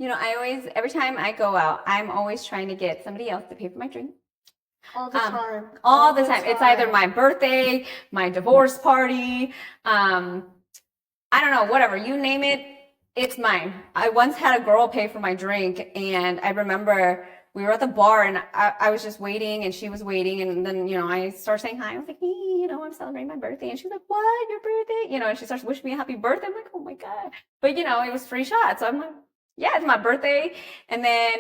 every time I go out, I'm always trying to get somebody else to pay for my drink. All the time. All the time. It's either my birthday, my divorce party, I don't know, whatever. You name it, it's mine. I once had a girl pay for my drink, and I remember we were at the bar, and I was just waiting, and she was waiting, and then, I started saying hi. I was like, hey, I'm celebrating my birthday. And she's like, what, your birthday? And she starts wishing me a happy birthday. I'm like, oh my God. But, it was free shots. So I'm like, yeah, it's my birthday. And then,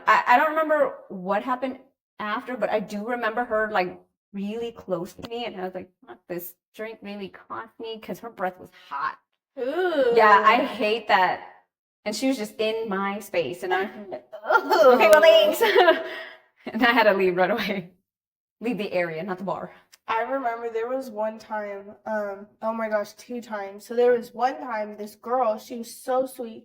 I don't remember what happened after, but I do remember her like really close to me, and I was like, fuck, this drink really cost me, because her breath was hot. Ooh. Yeah, I hate that. And she was just in my space, and I was like, okay, well, thanks. And I had to leave right away. Leave the area, not the bar. I remember there was one time, oh my gosh, 2 times. So there was one time, this girl, she was so sweet.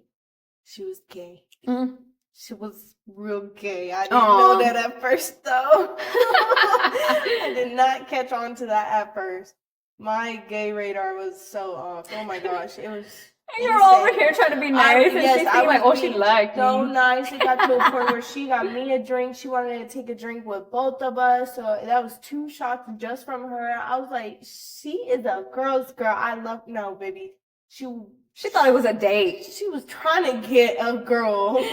She was gay. Mm. She was real gay. I didn't know that at first, though. I did not catch on to that at first. My gay radar was so off. Oh my gosh, it was. You're over here trying to be nice, and she's like, oh, she liked me. So nice. It got to a point where she got me a drink. She wanted to take a drink with both of us. So that was 2 shots just from her. I was like, she is a girl's girl. No, baby. She thought it was a date. She was trying to get a girl.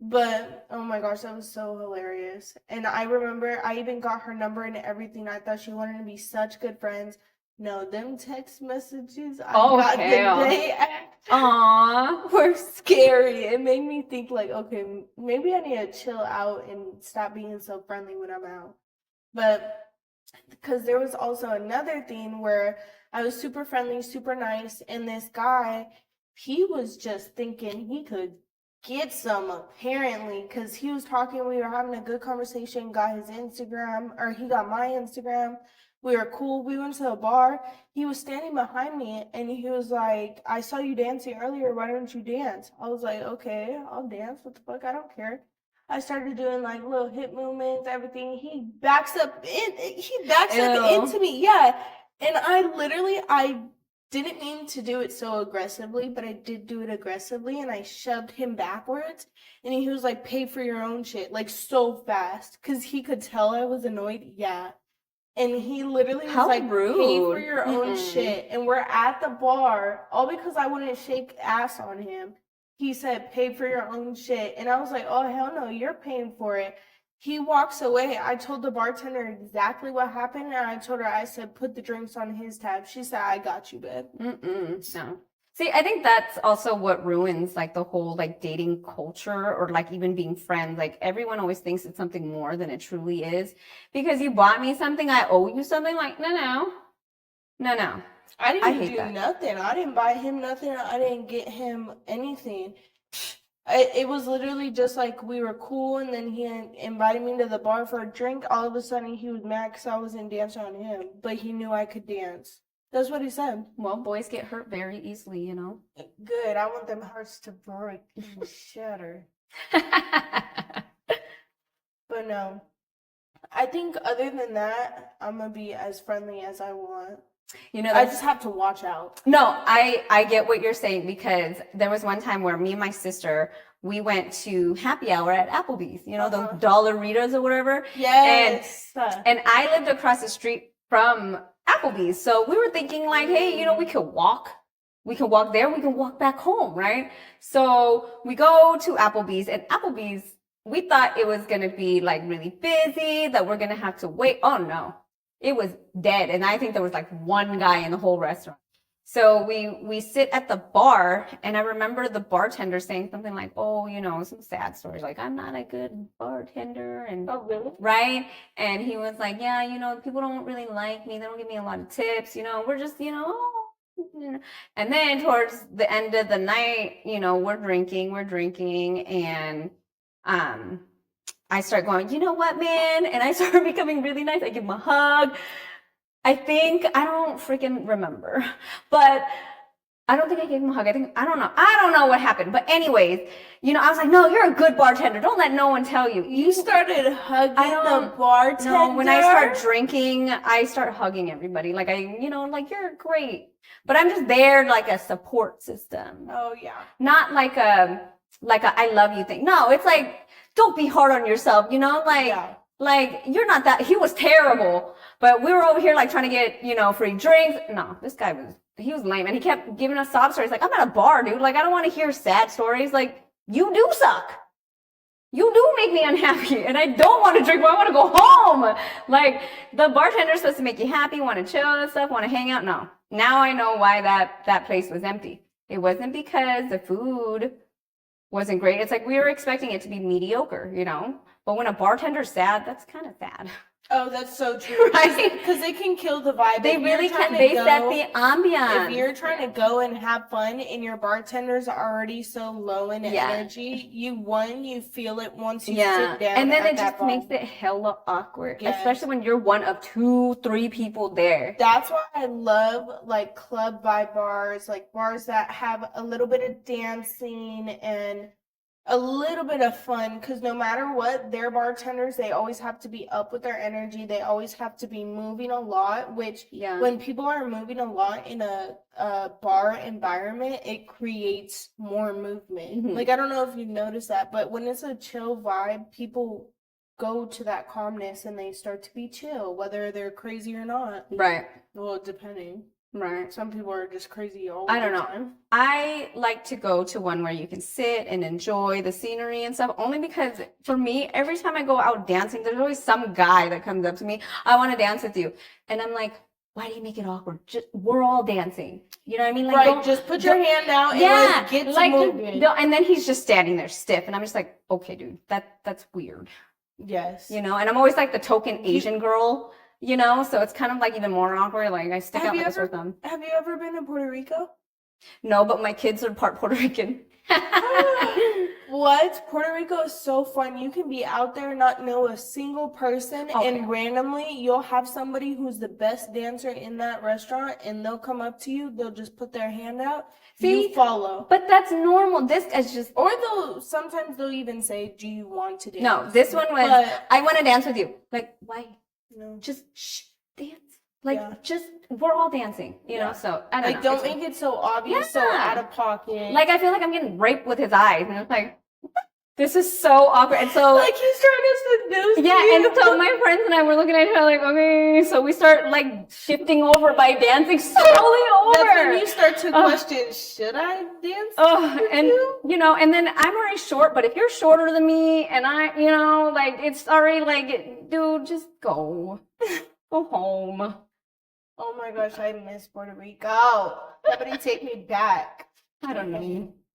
But, oh my gosh, that was so hilarious. And I remember I even got her number and everything. I thought she wanted to be such good friends. No, them text messages I got the day after were scary. It made me think like, okay, maybe I need to chill out and stop being so friendly when I'm out. But because there was also another thing where I was super friendly, super nice, and this guy, he was just thinking he could get some, apparently, because he was talking, we were having a good conversation, got his Instagram, or he got my Instagram. We were cool. We went to a bar. He was standing behind me, and he was like, I saw you dancing earlier. Why don't you dance? I was like, okay, I'll dance. What the fuck? I don't care. I started doing like little hip movements, everything. He backs up into me. Yeah. And I didn't mean to do it so aggressively, but I did do it aggressively, and I shoved him backwards, and he was like, pay for your own shit, like so fast, because he could tell I was annoyed. Yeah. And he literally was like, rude. Pay for your own shit. And we're at the bar, all because I wouldn't shake ass on him. He said, pay for your own shit. And I was like, oh, hell no, you're paying for it. He walks away. I told the bartender exactly what happened. And I told her, I said, put the drinks on his tab. She said, I got you, babe. No. See, I think that's also what ruins like the whole like dating culture, or like even being friends. Like everyone always thinks it's something more than it truly is. Because you bought me something, I owe you something. Like, no. I didn't do nothing. I didn't buy him nothing. I didn't get him anything. It was literally just like we were cool, and then he invited me to the bar for a drink. All of a sudden, he was mad because I wasn't dancing on him, but he knew I could dance. That's what he said. Well, boys get hurt very easily, Good. I want them hearts to break and shatter. But no. I think other than that, I'm going to be as friendly as I want. I just have to watch out. No, I get what you're saying, because there was one time where me and my sister, we went to happy hour at Applebee's, those Dollaritas or whatever. Yes. And I lived across the street from Applebee's. So we were thinking like, hey, we could walk. We can walk there. We can walk back home, right? So we go to Applebee's, and Applebee's, we thought it was going to be like really busy, that we're going to have to wait. Oh no, it was dead. And I think there was like one guy in the whole restaurant. So we sit at the bar, and I remember the bartender saying something like, oh, some sad stories, like, I'm not a good bartender. And oh, really? Right? And he was like, yeah, people don't really like me. They don't give me a lot of tips. We're just, And then towards the end of the night, we're drinking. And I start going, you know what, man? And I started becoming really nice. I give him a hug. I don't freaking remember, but I don't think I gave him a hug. I don't know what happened. But anyways, I was like, no, you're a good bartender. Don't let no one tell you. You started hugging the bartender? No, when I start drinking, I start hugging everybody. Like like, you're great. But I'm just there like a support system. Oh, yeah. Not like a like a I love you thing. No, it's like, don't be hard on yourself, you know, like, Yeah. like you're not that, he was terrible, but we were over here like trying to get, you know, free drinks. No, this guy he was lame and he kept giving us sob stories. Like, I'm at a bar, dude. Like, I don't want to hear sad stories. Like, you do suck. You do make me unhappy and I don't want to drink, but I want to go home. Like, the bartender's supposed to make you happy, want to chill and stuff, want to hang out. No. Now I know why that place was empty. It wasn't because the food wasn't great. It's like we were expecting it to be mediocre, you know? But when a bartender's sad, that's kind of sad. Oh, that's so true. Right? Because it can kill the vibe. They If you're really trying can. to They go- set the ambiance. If you're trying to go and have fun and your bartenders are already so low in Yeah. energy, you feel it once you Yeah. sit down. And then at it that just bar. makes it hella awkward, Yes. especially when you're one of 2-3 people there. That's why I love like club vibe bars, like bars that have a little bit of dancing and a little bit of fun. Because no matter what, their bartenders, they always have to be up with their energy. They always have to be moving a lot, which Yeah. when people are moving a lot in a bar environment, it creates more movement. Mhm. Like, I don't know if you noticed that, but when it's a chill vibe, people go to that calmness and they start to be chill, whether they're crazy or not. Right. Well, depending. Right. Some people are just crazy all I the don't know. time. I like to go to one where you can sit and enjoy the scenery and stuff, only because for me, every time I go out dancing, there's always some guy that comes up to me, I want to dance with you. And I'm like, why do you make it awkward? Just, we're all dancing. You know what I mean? Like, Right, don't- just put your hand out and yeah, let's get to like, moving. and then he's just standing there stiff, and I'm just like, okay, dude, that's weird. Yes. You know, and I'm always like the token Asian girl, you know, so it's kind of like even more awkward. Like I stick Have out you like a sore ever- thumb. Have you ever been to Puerto Rico? No, but my kids are part Puerto Rican. What? Puerto Rico is so fun. You can be out there, not know a single person, Okay. and randomly you'll have somebody who's the best dancer in that restaurant, and they'll come up to you. They'll just put their hand out. See? You follow. But that's normal. This is just Or sometimes they'll even say, "Do you want to dance?" no. This one was But, I want to dance with you. Like why? no. Just dance. Like Yeah. just we're all dancing, you know. Yeah. So I don't Like, know. don't make it so obvious, so Yeah. out of pocket. Like I feel like I'm getting raped with his eyes, and it's like this is so awkward. And so like he's trying to seduce yeah, you. and so my friends and I were looking at each other like, okay, so we start like shifting over by dancing slowly over. That's when you start to Ugh. question, should I dance? Oh, with and you? you know, and then I'm already short, but if you're shorter than me and I, you know, like it's already like, dude, just go. Go home. Oh my gosh, I miss Puerto Rico. Somebody take me back. I don't know.